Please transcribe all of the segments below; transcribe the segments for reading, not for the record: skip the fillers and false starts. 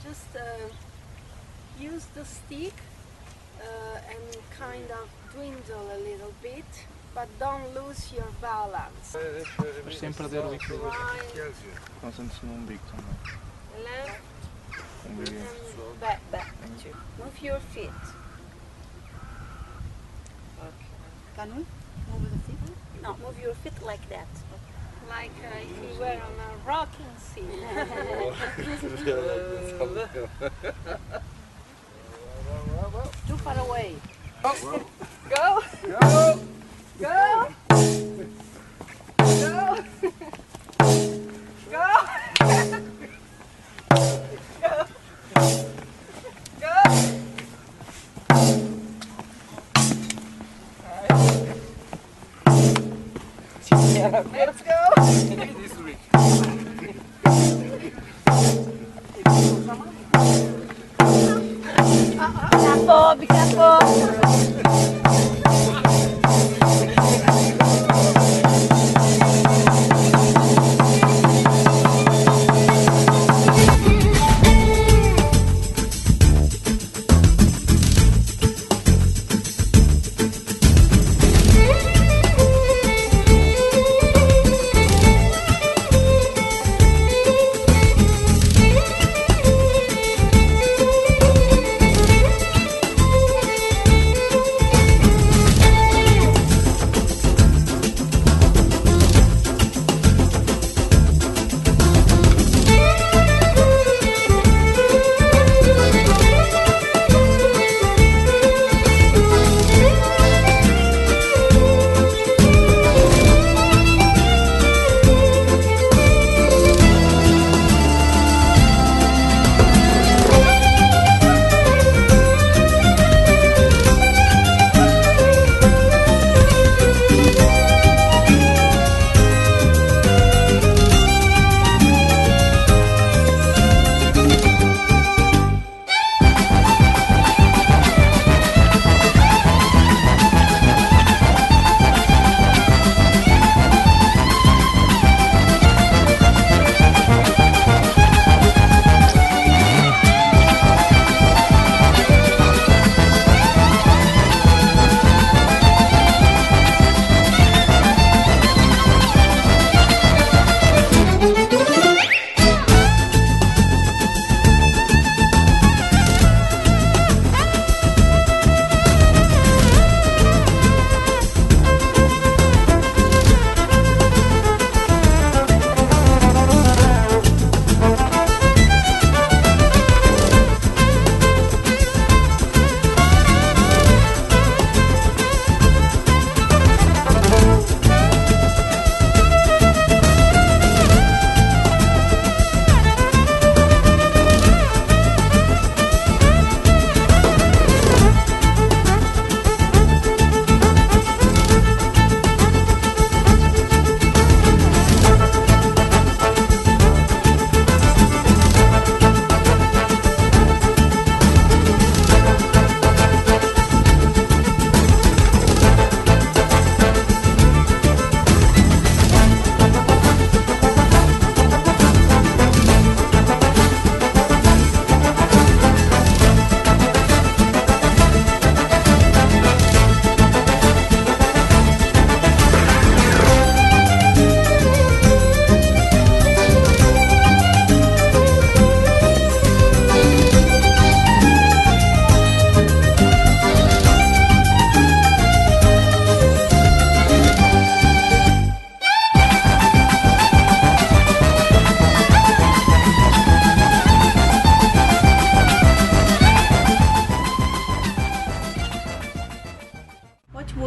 just use the stick and kind of dwindle a little bit, but don't lose your balance. Sempre perder o equilíbrio. Right, Concentre-se no umbigo também. left, Umbigo. and back too. Move your feet. Okay. Can we move the feet? No, move your feet like that. Like if you were on a rocking seat. Too far away. Oh. Go! Go! Go! Go! Go! Go! Let's go! This week. Careful, be careful.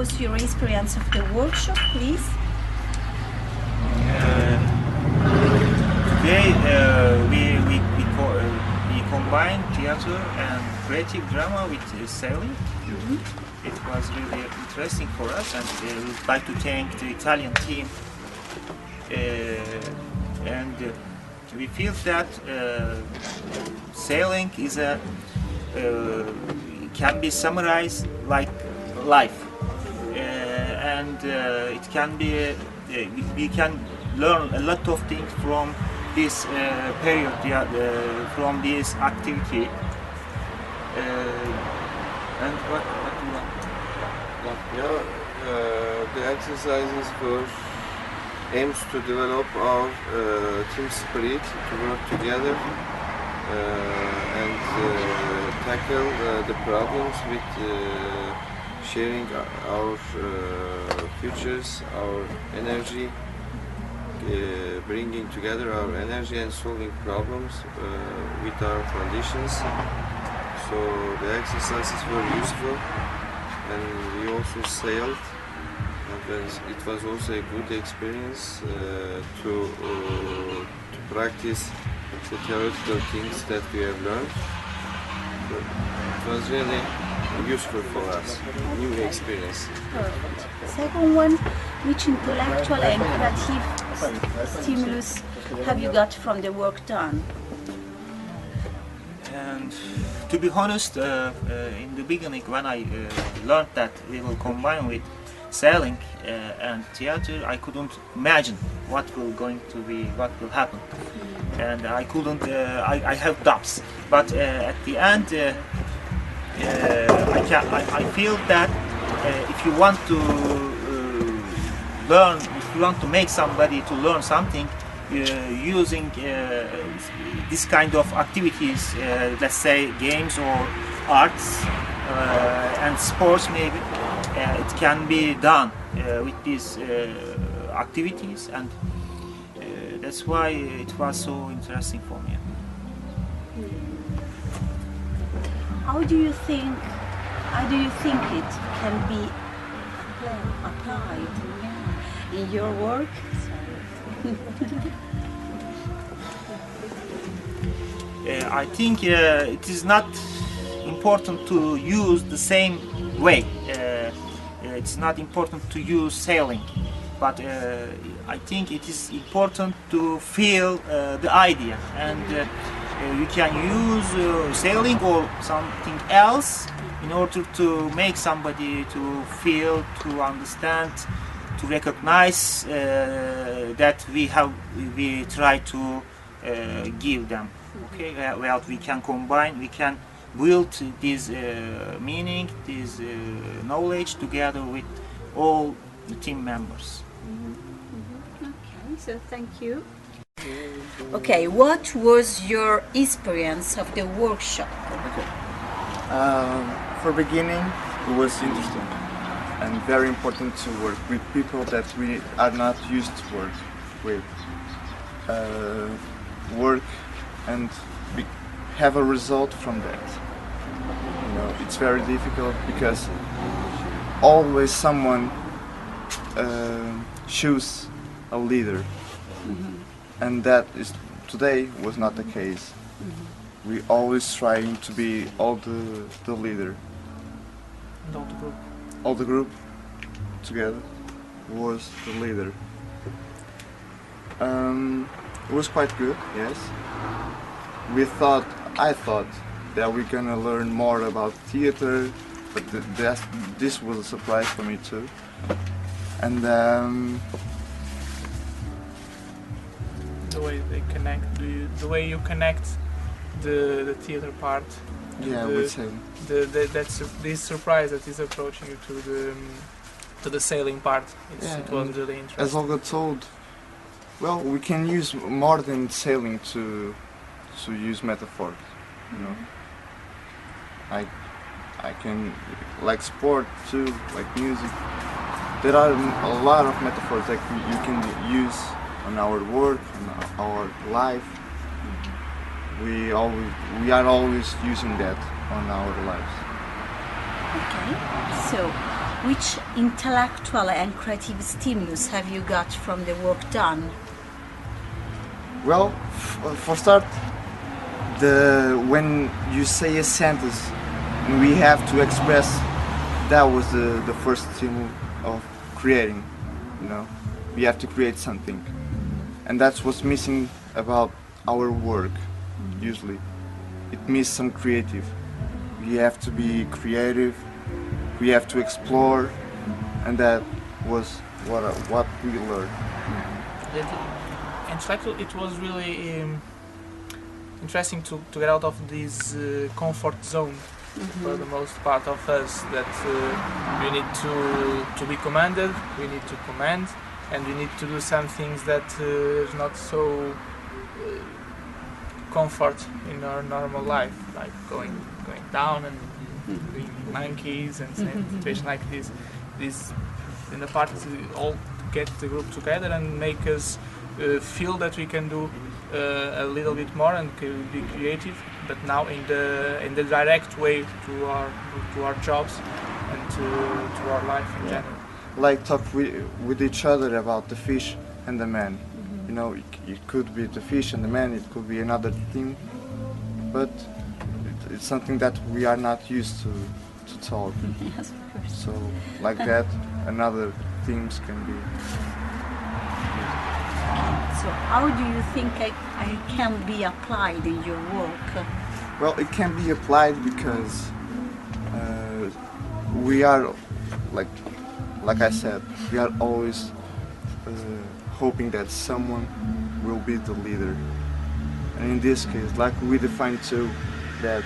was your experience of the workshop, please? Today we combined theater and creative drama with sailing. Mm-hmm. It was really interesting for us, and we would like to thank the Italian team. And we feel that sailing is can be summarized like life, and it can be we can learn a lot of things from this period, from this activity. And what do you want? The exercises aims to develop our team spirit to work together and tackle the problems with sharing our futures, our energy, bringing together our energy and solving problems with our conditions. So the exercises were useful, and we also sailed. It was also a good experience to practice the theoretical things that we have learned. So it was really useful for us, new experience. Second one, which intellectual and creative stimulus have you got from the work done? And to be honest, in the beginning, when I learned that we will combine with sailing and theater, I couldn't imagine what will happen, and I couldn't. I have doubts, but at the end, I feel that if you want to learn, if you want to make somebody to learn something, using this kind of activities, let's say games or arts and sports, maybe it can be done with these activities, and that's why it was so interesting for me. How do you think it can be applied in your work? I think it is not important to use the same way. It's not important to use sailing, but I think it is important to feel the idea, and you can use sailing or something else in order to make somebody to feel, to understand, to recognize that we try to give them. Okay, well, we can combine, we can build this meaning, this knowledge together with all the team members. Okay, so thank you. Okay, what was your experience of the workshop? Okay. For beginning, it was interesting and very important to work with people that we are not used to work with. Work and have a result from that. You know, it's very difficult because always someone choose a leader, and that is today was not the case. We always trying to be all the leader. And all the group. All the group together was the leader. It was quite good, yes. I thought that we're gonna learn more about theater, but this was a surprise for me too. And the way they connect, the way you connect the theater part. Yeah, I would say. That's this surprise that is approaching you to the sailing part. It was really interesting. As Olga told, well, we can use more than sailing to use metaphors. You know, I can like sport too, like music. There are a lot of metaphors that you can use on our work, on our life. We are always using that on our lives. Okay, so which intellectual and creative stimulus have you got from the work done? Well, for start, when you say a sentence and we have to express, that was the first stimulus of creating. You know, we have to create something, and that's what's missing about our work. Usually, it misses some creative. We have to be creative. We have to explore, and that was what we learned. And it was really interesting to get out of this comfort zone for the most part of us, that we need to be commanded, we need to command, and we need to do some things that is not so comfort in our normal life, like going down and doing monkeys and situation like this. In the parties, we all get the group together and make us feel that we can do a little bit more and can be creative, but now in the direct way to our jobs and to our life in general. Like talk with each other about the fish and the man. You know, it could be the fish and the man, it could be another thing, but it's something that we are not used to talk. Yes, of course. So like that, another themes can be. So how do you think I can be applied in your work? Well, it can be applied because we are, like I said, we are always hoping that someone will be the leader. And in this case, like we define too, that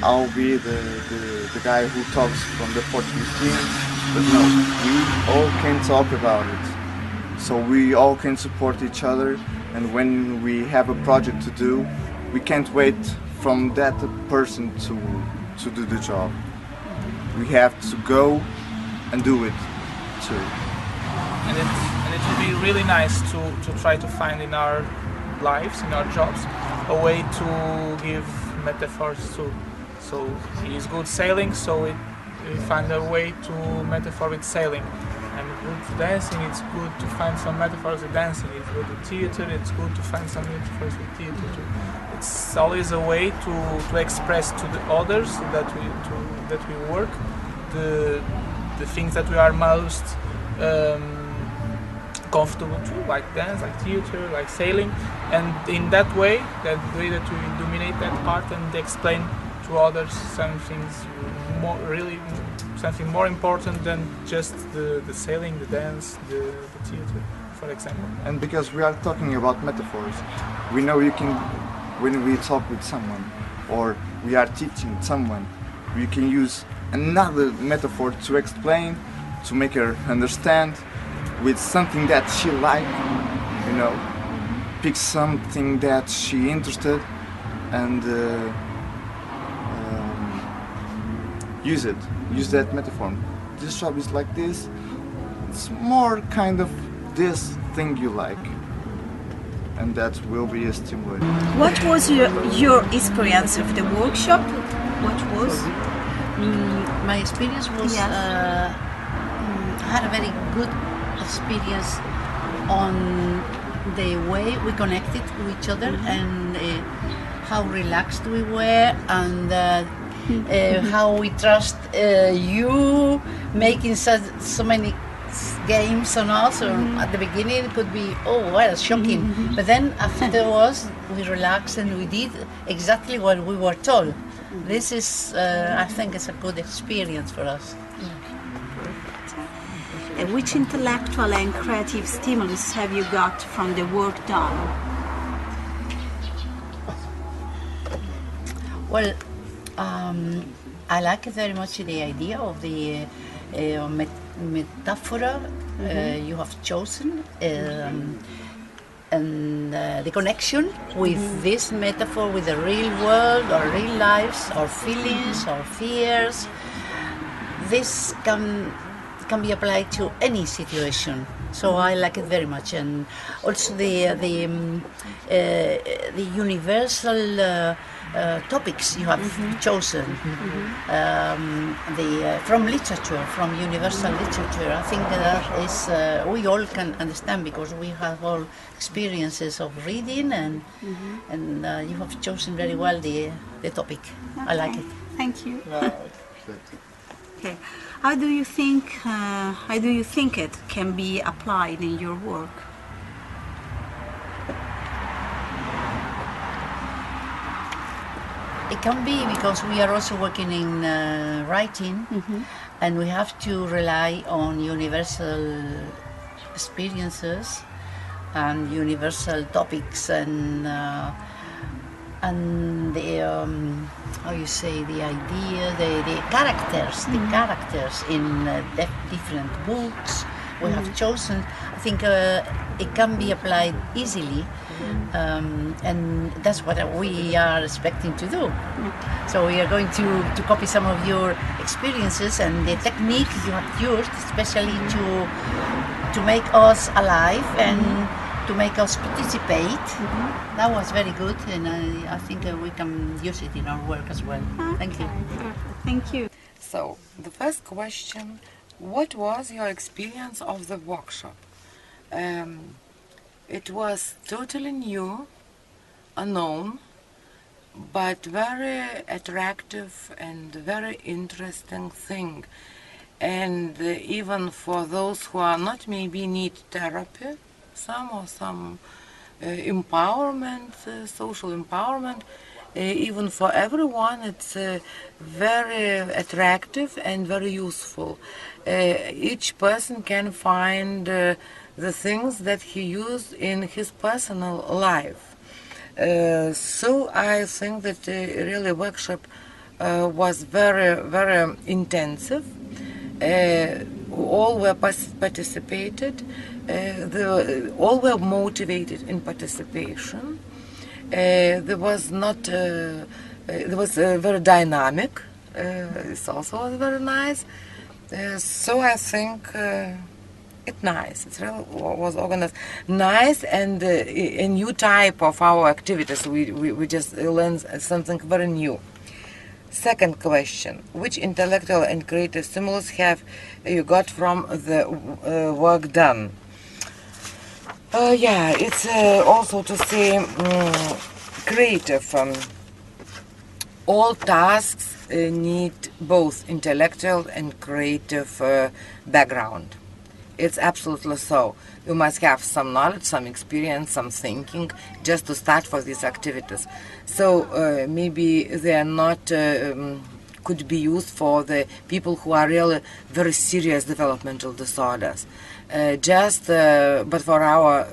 I'll be the guy who talks from the Portuguese team, but no, we all can talk about it. So we all can support each other, and when we have a project to do, we can't wait from that person to do the job. We have to go and do it too. And it would be really nice to try to find in our lives, in our jobs, a way to give metaphors too. So he is good sailing, so we find a way to metaphor with sailing. And good to dancing, it's good to find some metaphors with dancing. It's good to theater, it's good to find some metaphors with theater too. It's always a way to express to the others that we work the things that we are most comfortable to, like dance, like theater, like sailing, and in that way that we dominate that part and explain to others some things more, really something more important than just the sailing, the dance, the theater, for example. And because we are talking about metaphors, we know you can, when we talk with someone or we are teaching someone, we can use another metaphor to explain, to make her understand with something that she like, you know, pick something that she interested and use that metaphor. This job is like this, it's more kind of this thing you like, and that will be a stimulation. What was your experience of the workshop? What was? My experience was, Yes. I had a very good experience on the way we connected to each other and how relaxed we were, and how we trust you making so many games on us. Or at the beginning it could be, oh well, shocking, but then afterwards we relaxed and we did exactly what we were told. This is, I think it's a good experience for us. Which intellectual and creative stimulus have you got from the work done? Well, I like very much the idea of the metaphor you have chosen, and the connection with this metaphor with the real world, our real lives, our feelings, our fears. This can be applied to any situation, so I like it very much. And also the universal topics you have chosen, from literature, from universal literature. I think that is we all can understand because we have all experiences of reading, and you have chosen very well the topic. Okay. I like it. Thank you. Okay. How do you think it can be applied in your work? It can be because we are also working in writing, and we have to rely on universal experiences and universal topics and the how you say, the idea, the characters in different books we have chosen. I think it can be applied easily, and that's what we are expecting to do. So we are going to copy some of your experiences and the technique you have used, especially to make us alive and to make us participate. That was very good, and I think we can use it in our work as well. Thank you. Thank you. So, the first question, what was your experience of the workshop? It was totally new, unknown, but very attractive and very interesting thing. And even for those who are not maybe need therapy, some empowerment, social empowerment, even for everyone, it's very attractive and very useful. Each person can find the things that he used in his personal life. So I think that really workshop was very, very intensive. All were participated. All were motivated in participation. There was not. There was very dynamic. It's also very nice. So I think it's nice. It really was organized, nice, and a new type of our activities. We just learned something very new. Second question: which intellectual and creative stimulus have you got from the work done? Yeah, it's also to say creative. All tasks need both intellectual and creative background. It's absolutely so. You must have some knowledge, some experience, some thinking, just to start for these activities. So maybe they are not could be used for the people who are really very serious developmental disorders. But for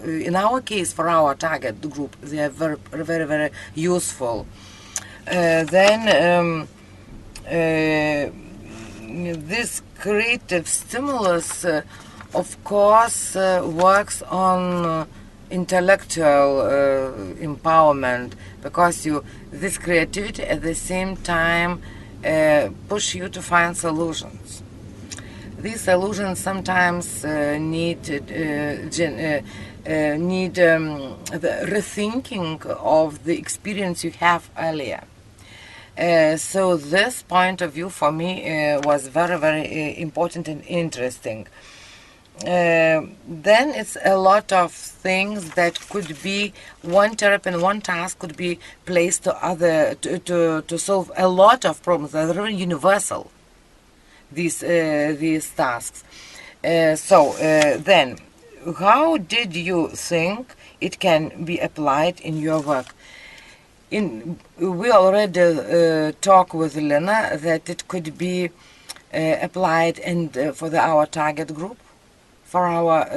in our case, for our target group, they are very, very, very useful. Then this creative stimulus, of course, works on intellectual empowerment, because this creativity at the same time push you to find solutions. These solutions sometimes need the rethinking of the experience you have earlier. So this point of view for me was very, very important and interesting. Then it's a lot of things that could be one therapy and one task could be placed to solve a lot of problems that are very universal. These tasks. Then, how did you think it can be applied in your work? We already talked with Lena that it could be applied for our target group, for our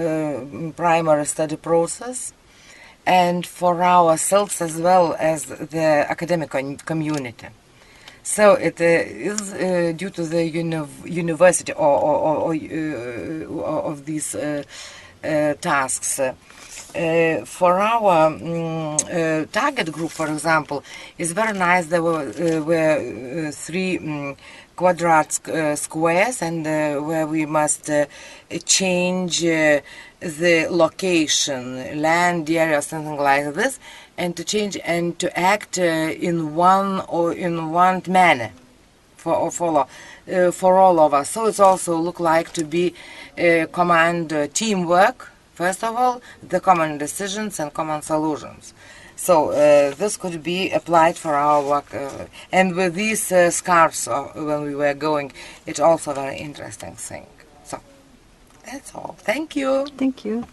primary study process, and for ourselves as well as the academic community. So it is due to the university of these tasks. For our target group, for example, it's very nice. There were 3 quadrat squares, and where we must change the location, land area, something like this, and to change and to act in one manner for all of us. So it's also look like to be command teamwork. First of all, the common decisions and common solutions. So this could be applied for our work. And with these scarves, when we were going, it's also a very interesting thing. So that's all. Thank you. Thank you.